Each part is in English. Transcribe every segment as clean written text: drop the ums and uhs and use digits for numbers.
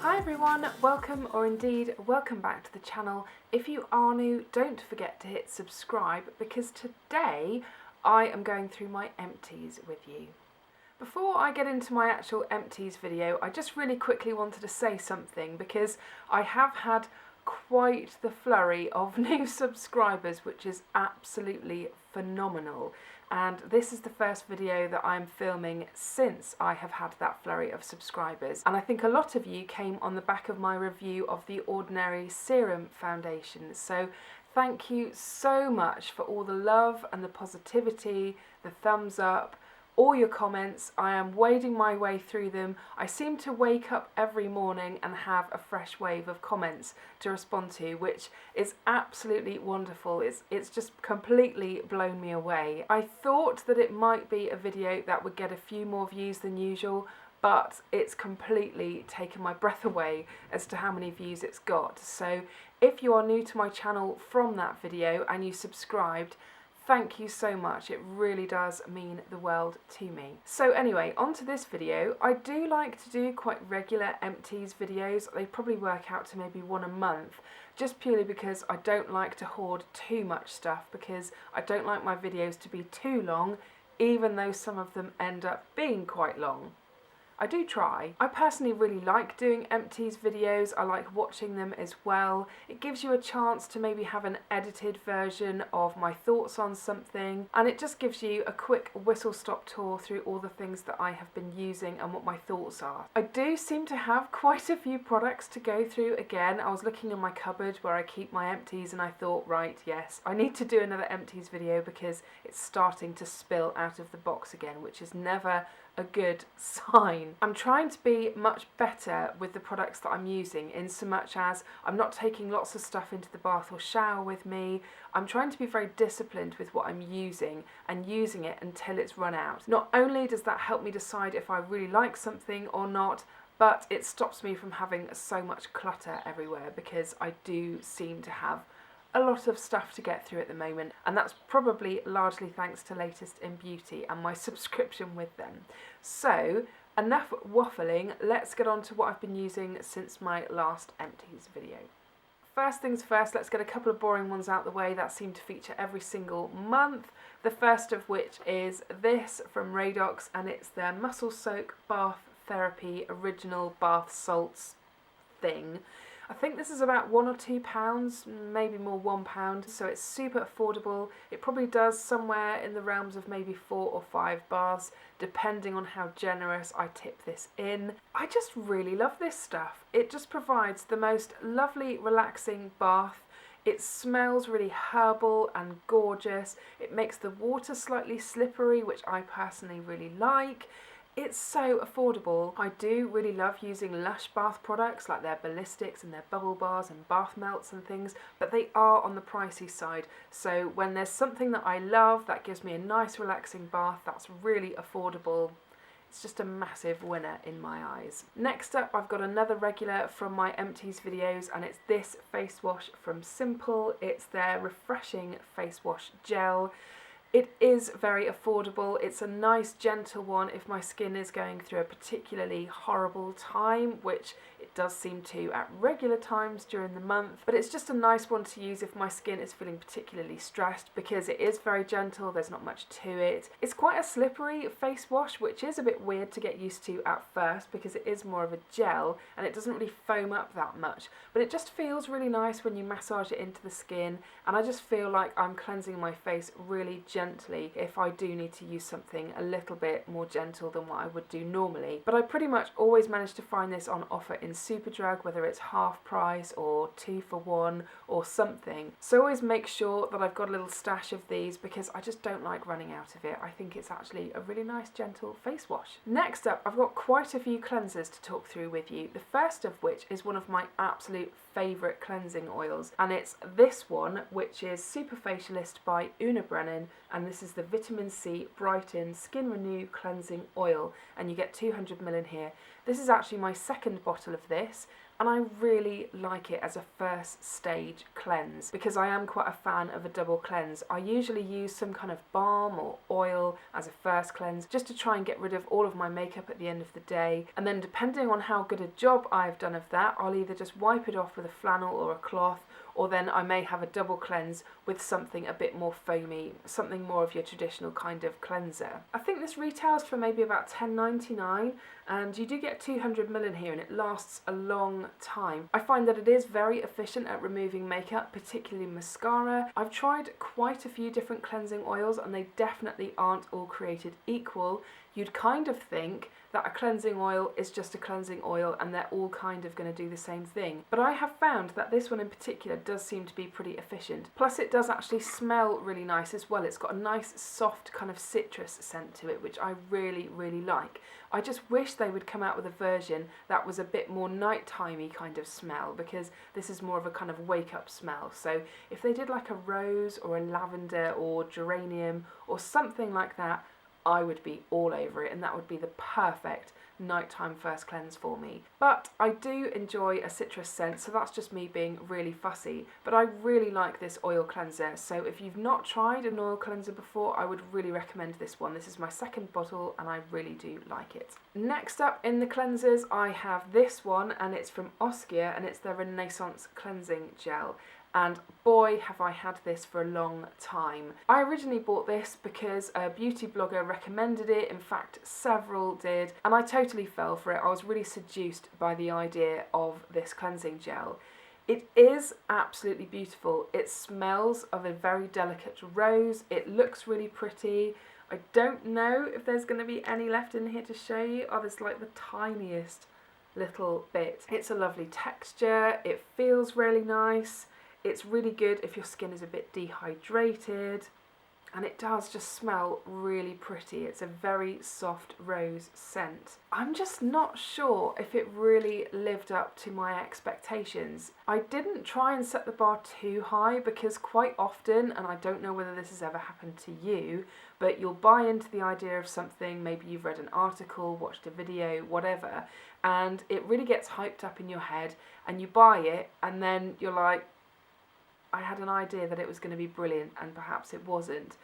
Hi everyone, welcome or indeed welcome back to the channel. If you are new, don't forget to hit subscribe because today I am going through my empties with you. Before I get into my actual empties video, I just really quickly wanted to say something because I have had quite the flurry of new subscribers, which is absolutely phenomenal. And this is the first video that I'm filming since I have had that flurry of subscribers. And I think a lot of you came on the back of my review of the Ordinary Serum Foundation. So thank you so much for all the love and the positivity, the thumbs up, all your comments. I am wading my way through them. I seem to wake up every morning and have a fresh wave of comments to respond to, which is absolutely wonderful. It's just completely blown me away. I thought that it might be a video that would get a few more views than usual, but it's completely taken my breath away as to how many views it's got. So if you are new to my channel from that video and you subscribed, thank you so much, it really does mean the world to me. So anyway, on to this video. I do like to do quite regular empties videos. They probably work out to maybe one a month, just purely because I don't like to hoard too much stuff, because I don't like my videos to be too long, even though some of them end up being quite long. I do try. I personally really like doing empties videos. I like watching them as well. It gives you a chance to maybe have an edited version of my thoughts on something, and it just gives you a quick whistle-stop tour through all the things that I have been using and what my thoughts are. I do seem to have quite a few products to go through again. I was looking in my cupboard where I keep my empties and I thought, right, yes, I need to do another empties video because it's starting to spill out of the box again, which is never a good sign. I'm trying to be much better with the products that I'm using, in so much as I'm not taking lots of stuff into the bath or shower with me. I'm trying to be very disciplined with what I'm using and using it until it's run out. Not only does that help me decide if I really like something or not, but it stops me from having so much clutter everywhere, because I do seem to have a lot of stuff to get through at the moment, and that's probably largely thanks to Latest in Beauty and my subscription with them. So enough waffling, let's get on to what I've been using since my last empties video. First things first, let's get a couple of boring ones out the way that seem to feature every single month. The first of which is this from Radox, and it's their Muscle Soak Bath Therapy Original Bath Salts thing. I think this is about £1 or £2, maybe more £1, so it's super affordable. It probably does somewhere in the realms of maybe 4 or 5 bars, depending on how generous I tip this in. I just really love this stuff. It just provides the most lovely, relaxing bath. It smells really herbal and gorgeous. It makes the water slightly slippery, which I personally really like. It's so affordable. I do really love using Lush Bath products like their ballistics and their bubble bars and bath melts and things, but they are on the pricey side. So when there's something that I love that gives me a nice relaxing bath that's really affordable, it's just a massive winner in my eyes. Next up, I've got another regular from my empties videos, and it's this face wash from Simple. It's their refreshing face wash gel. It is very affordable. It's a nice gentle one if my skin is going through a particularly horrible time, which it does seem to at regular times during the month, but it's just a nice one to use if my skin is feeling particularly stressed, because it is very gentle, there's not much to it. It's quite a slippery face wash, which is a bit weird to get used to at first because it is more of a gel and it doesn't really foam up that much, but it just feels really nice when you massage it into the skin, and I just feel like I'm cleansing my face really gently if I do need to use something a little bit more gentle than what I would do normally. But I pretty much always manage to find this on offer in Superdrug, whether it's half price or 2 for 1 or something. So always make sure that I've got a little stash of these, because I just don't like running out of it. I think it's actually a really nice gentle face wash. Next up, I've got quite a few cleansers to talk through with you. The first of which is one of my absolute favourite cleansing oils, and it's this one, which is Superfacialist by Brennan, and this is the Vitamin C Brighten Skin Renew Cleansing Oil, and you get 200ml in here. This is actually my second bottle of this, and I really like it as a first stage cleanse because I am quite a fan of a double cleanse. I usually use some kind of balm or oil as a first cleanse just to try and get rid of all of my makeup at the end of the day, and then depending on how good a job I've done of that, I'll either just wipe it off with a flannel or a cloth, or then I may have a double cleanse with something a bit more foamy, something more of your traditional kind of cleanser. I think this retails for maybe about $10.99, and you do get 200ml in here and it lasts a long time. I find that it is very efficient at removing makeup, particularly mascara. I've tried quite a few different cleansing oils and they definitely aren't all created equal. You'd kind of think that a cleansing oil is just a cleansing oil and they're all kind of going to do the same thing. But I have found that this one in particular does seem to be pretty efficient. Plus it does actually smell really nice as well. It's got a nice soft kind of citrus scent to it, which I really, really like. I just wish they would come out with a version that was a bit more nighttime-y kind of smell, because this is more of a kind of wake-up smell. So if they did like a rose or a lavender or geranium or something like that, I would be all over it, and that would be the perfect nighttime first cleanse for me. But I do enjoy a citrus scent, so that's just me being really fussy. But I really like this oil cleanser, so if you've not tried an oil cleanser before, I would really recommend this one. This is my second bottle and I really do like it. Next up in the cleansers, I have this one, and it's from Oskia, and it's their Renaissance Cleansing Gel. And boy have I had this for a long time. I originally bought this because a beauty blogger recommended it, in fact several did, and I totally fell for it. I was really seduced by the idea of this cleansing gel. It is absolutely beautiful. It smells of a very delicate rose, it looks really pretty. I don't know if there's going to be any left in here to show you. Oh, there's like the tiniest little bit. It's a lovely texture, it feels really nice. It's really good if your skin is a bit dehydrated, and it does just smell really pretty. It's a very soft rose scent. I'm just not sure if it really lived up to my expectations. I didn't try and set the bar too high because quite often, and I don't know whether this has ever happened to you, but you'll buy into the idea of something, maybe you've read an article, watched a video, whatever, and it really gets hyped up in your head and you buy it and then you're like, I had an idea that it was going to be brilliant and perhaps it wasn't.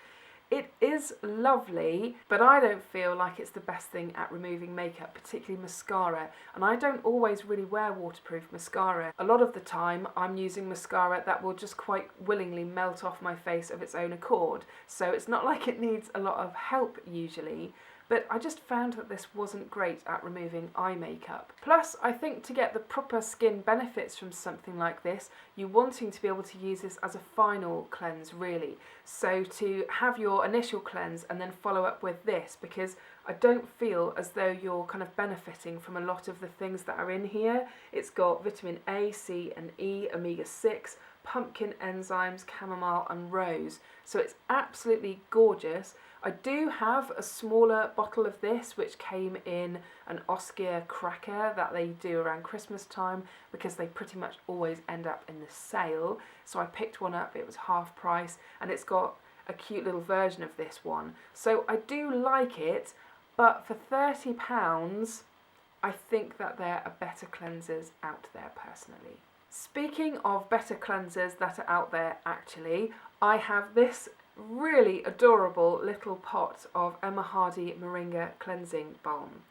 It is lovely, but I don't feel like it's the best thing at removing makeup, particularly mascara. And I don't always really wear waterproof mascara. A lot of the time I'm using mascara that will just quite willingly melt off my face of its own accord. So it's not like it needs a lot of help usually. But I just found that this wasn't great at removing eye makeup. Plus, I think to get the proper skin benefits from something like this, you're wanting to be able to use this as a final cleanse, really. So to have your initial cleanse and then follow up with this, because I don't feel as though you're kind of benefiting from a lot of the things that are in here. It's got vitamin A, C and E, omega-6, pumpkin enzymes, chamomile and rose. So it's absolutely gorgeous. I do have a smaller bottle of this which came in an Oskia cracker that they do around Christmas time because they pretty much always end up in the sale. So I picked one up, it was half price, and it's got a cute little version of this one. So I do like it, but for £30 I think that there are better cleansers out there personally. Speaking of better cleansers that are out there actually, I have this really adorable little pot of Emma Hardie Moringa Cleansing Balm.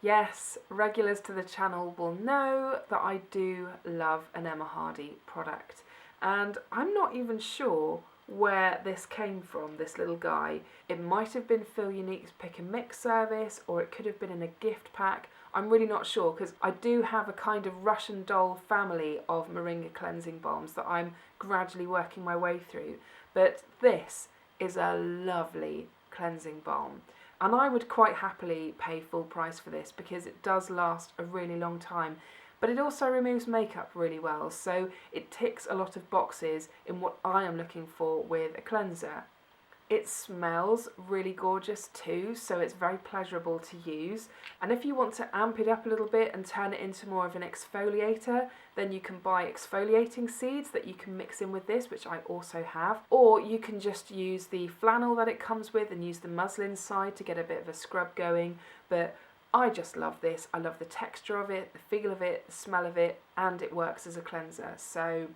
Yes, regulars to the channel will know that I do love an Emma Hardie product, and I'm not even sure where this came from, this little guy. It might have been Phil Unique's pick and mix service, or it could have been in a gift pack. I'm really not sure, because I do have a kind of Russian doll family of Moringa cleansing balms that I'm gradually working my way through. But this is a lovely cleansing balm, and I would quite happily pay full price for this because it does last a really long time, but it also removes makeup really well, so it ticks a lot of boxes in what I am looking for with a cleanser. It smells really gorgeous too, so it's very pleasurable to use. And if you want to amp it up a little bit and turn it into more of an exfoliator, then you can buy exfoliating seeds that you can mix in with this, which I also have. Or you can just use the flannel that it comes with and use the muslin side to get a bit of a scrub going. But I just love this. I love the texture of it, the feel of it, the smell of it, and it works as a cleanser. So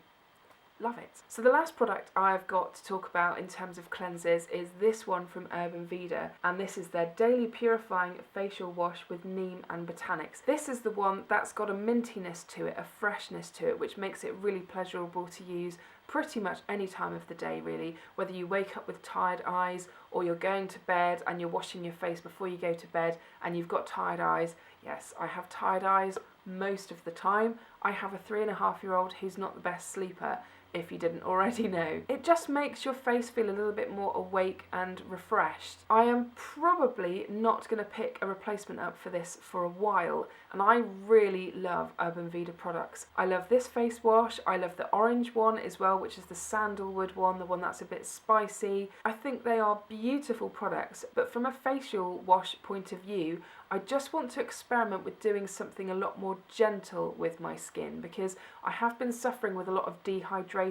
love it. So the last product I've got to talk about in terms of cleansers is this one from Veda, and this is their Daily Purifying Facial Wash with Neem and Botanics. This is the one that's got a mintiness to it, a freshness to it, which makes it really pleasurable to use pretty much any time of the day really, whether you wake up with tired eyes or you're going to bed and you're washing your face before you go to bed and you've got tired eyes. Yes, I have tired eyes most of the time. I have a 3.5-year-old who's not the best sleeper, if you didn't already know. It just makes your face feel a little bit more awake and refreshed. I am probably not going to pick a replacement up for this for a while, and I really love Veda products. I love this face wash, I love the orange one as well, which is the sandalwood one, the one that's a bit spicy. I think they are beautiful products, but from a facial wash point of view, I just want to experiment with doing something a lot more gentle with my skin, because I have been suffering with a lot of dehydration,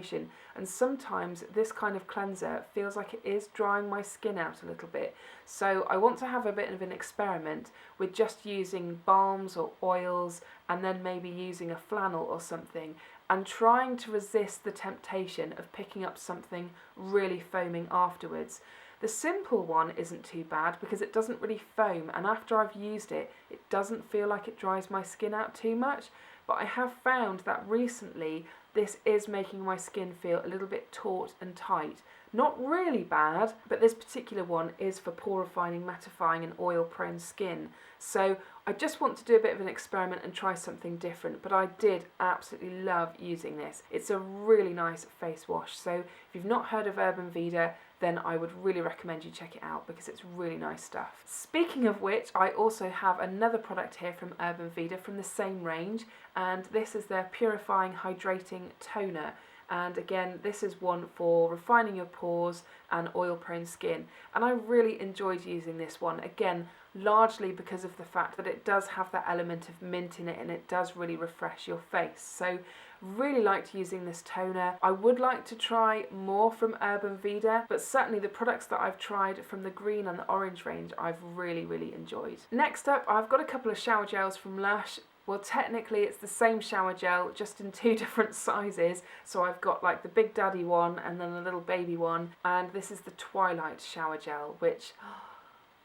and sometimes this kind of cleanser feels like it is drying my skin out a little bit. So I want to have a bit of an experiment with just using balms or oils and then maybe using a flannel or something, and trying to resist the temptation of picking up something really foaming afterwards. The simple one isn't too bad because it doesn't really foam, and after I've used it, it doesn't feel like it dries my skin out too much. But I have found that recently this is making my skin feel a little bit taut and tight. Not really bad, but this particular one is for pore refining, mattifying and oil prone skin. So I just want to do a bit of an experiment and try something different, but I did absolutely love using this. It's a really nice face wash. So if you've not heard of Veda, then I would really recommend you check it out because it's really nice stuff. Speaking of which, I also have another product here from Veda from the same range, and this is their Purifying Hydrating Toner. And again, this is one for refining your pores and oil-prone skin. And I really enjoyed using this one, again, largely because of the fact that it does have that element of mint in it and it does really refresh your face. So really liked using this toner. I would like to try more from Veda, but certainly the products that I've tried from the green and the orange range I've really enjoyed. Next up, I've got a couple of shower gels from Lush. Well, technically it's the same shower gel, just in 2 different sizes. So I've got like the Big Daddy one and then a little baby one, and this is the Twilight shower gel, which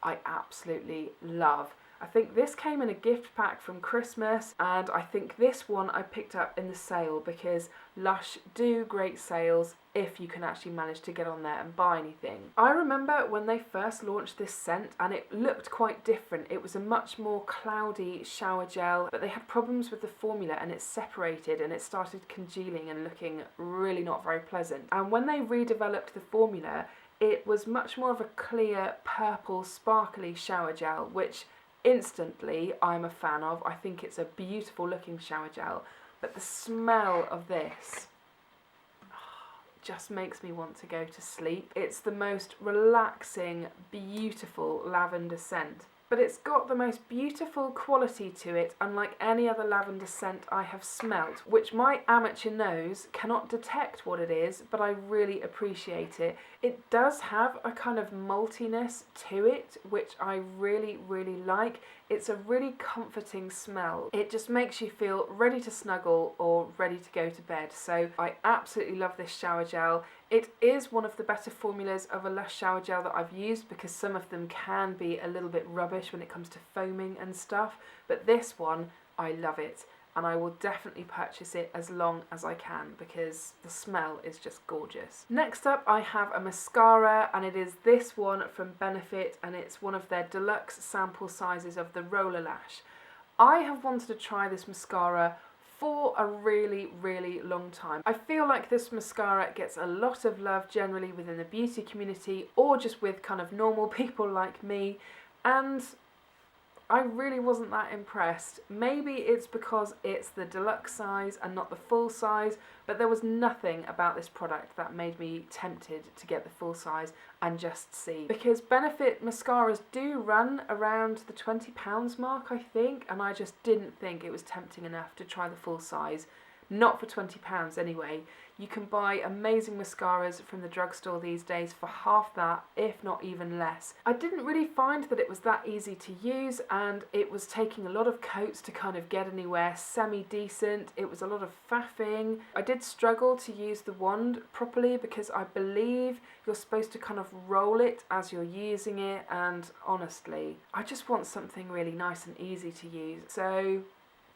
I absolutely love. I think this came in a gift pack from Christmas, and I think this one I picked up in the sale because Lush do great sales if you can actually manage to get on there and buy anything. I remember when they first launched this scent and it looked quite different. It was a much more cloudy shower gel, but they had problems with the formula and it separated and it started congealing and looking really not very pleasant. And when they redeveloped the formula, it was much more of a clear purple sparkly shower gel, which instantly I'm a fan of. I think it's a beautiful looking shower gel, but the smell of this just makes me want to go to sleep. It's the most relaxing, beautiful lavender scent. But it's got the most beautiful quality to it, unlike any other lavender scent I have smelt, which my amateur nose cannot detect what it is, but I really appreciate it. It does have a kind of maltiness to it, which I really like. It's a really comforting smell. It just makes you feel ready to snuggle or ready to go to bed. So I absolutely love this shower gel. It is one of the better formulas of a Lush shower gel that I've used because some of them can be a little bit rubbish when it comes to foaming and stuff. But this one, I love it. And I will definitely purchase it as long as I can because the smell is just gorgeous. Next up, I have a mascara, and it is this one from Benefit, and it's one of their deluxe sample sizes of the Roller Lash. I have wanted to try this mascara for a really long time. I feel like this mascara gets a lot of love generally within the beauty community or just with kind of normal people like me, and I really wasn't that impressed. Maybe it's because it's the deluxe size and not the full size, but there was nothing about this product that made me tempted to get the full size and just see. Because Benefit mascaras do run around the £20 mark, I think, and I just didn't think it was tempting enough to try the full size. not for £20 anyway. You can buy amazing mascaras from the drugstore these days for half that, if not even less. I didn't really find that it was that easy to use, and it was taking a lot of coats to kind of get anywhere semi-decent. It was a lot of faffing. I did struggle to use the wand properly because I believe you're supposed to kind of roll it as you're using it, and honestly, I just want something really nice and easy to use. So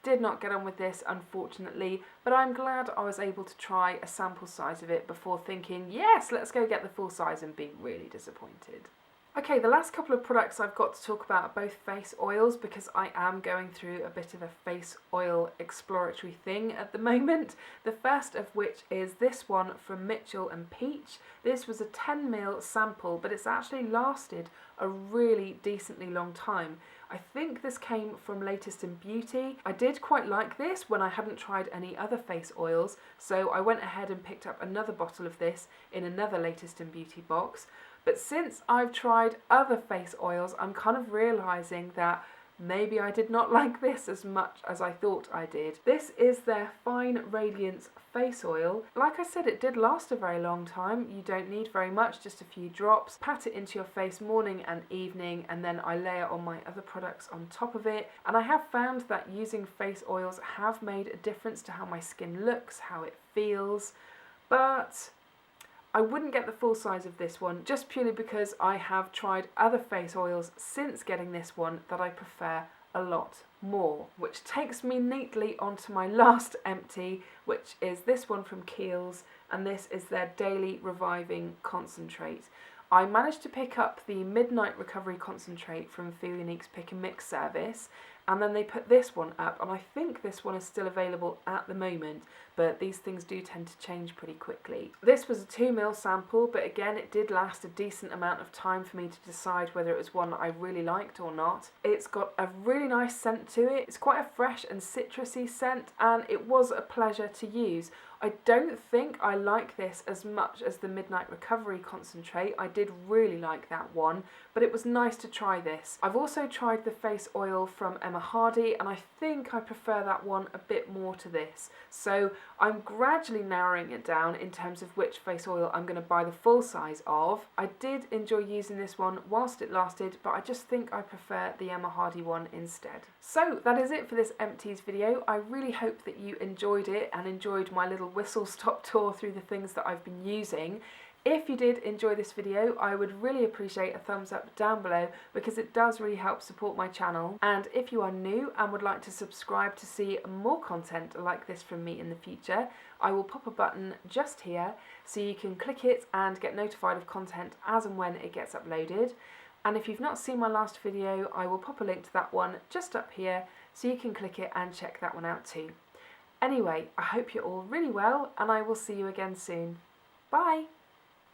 did not get on with this, unfortunately, but I'm glad I was able to try a sample size of it before thinking, yes, let's go get the full size, and being really disappointed. Okay, the last couple of products I've got to talk about are both face oils, because I am going through a bit of a face oil exploratory thing at the moment. The first of which is this one from Mitchel and Peach. This was a 10ml sample, but it's actually lasted a really decently long time. I think this came from Latest in Beauty. I did quite like this when I hadn't tried any other face oils, so I went ahead and picked up another bottle of this in another Latest in Beauty box. But since I've tried other face oils, I'm kind of realising that maybe I did not like this as much as I thought I did. This is their Fine Radiance face oil. Like I said, it did last a very long time. You don't need very much, just a few drops. Pat it into your face morning and evening, and then I layer on my other products on top of it. And I have found that using face oils have made a difference to how my skin looks, how it feels, but I wouldn't get the full size of this one, just purely because I have tried other face oils since getting this one that I prefer a lot more. Which takes me neatly onto my last empty, which is this one from Kiehl's, and this is their Daily Reviving Concentrate. I managed to pick up the Midnight Recovery Concentrate from Feel Unique's Pick and Mix service, and then they put this one up, and I think this one is still available at the moment, but these things do tend to change pretty quickly. This was a 2ml sample, but again it did last a decent amount of time for me to decide whether it was one that I really liked or not. It's got a really nice scent to it. It's quite a fresh and citrusy scent, and it was a pleasure to use. I don't think I like this as much as the Midnight Recovery Concentrate. I did really like that one, but it was nice to try this. I've also tried the face oil from Hardie, and I think I prefer that one a bit more to this. So I'm gradually narrowing it down in terms of which face oil I'm going to buy the full size of. I did enjoy using this one whilst it lasted, but I just think I prefer the Hardie one instead. So that is it for this Empties video. I really hope that you enjoyed it and enjoyed my little whistle-stop tour through the things that I've been using. If you did enjoy this video, I would really appreciate a thumbs up down below, because it does really help support my channel. And if you are new and would like to subscribe to see more content like this from me in the future, I will pop a button just here so you can click it and get notified of content as and when it gets uploaded. And if you've not seen my last video, I will pop a link to that one just up here so you can click it and check that one out too. Anyway, I hope you're all really well, and I will see you again soon. Bye!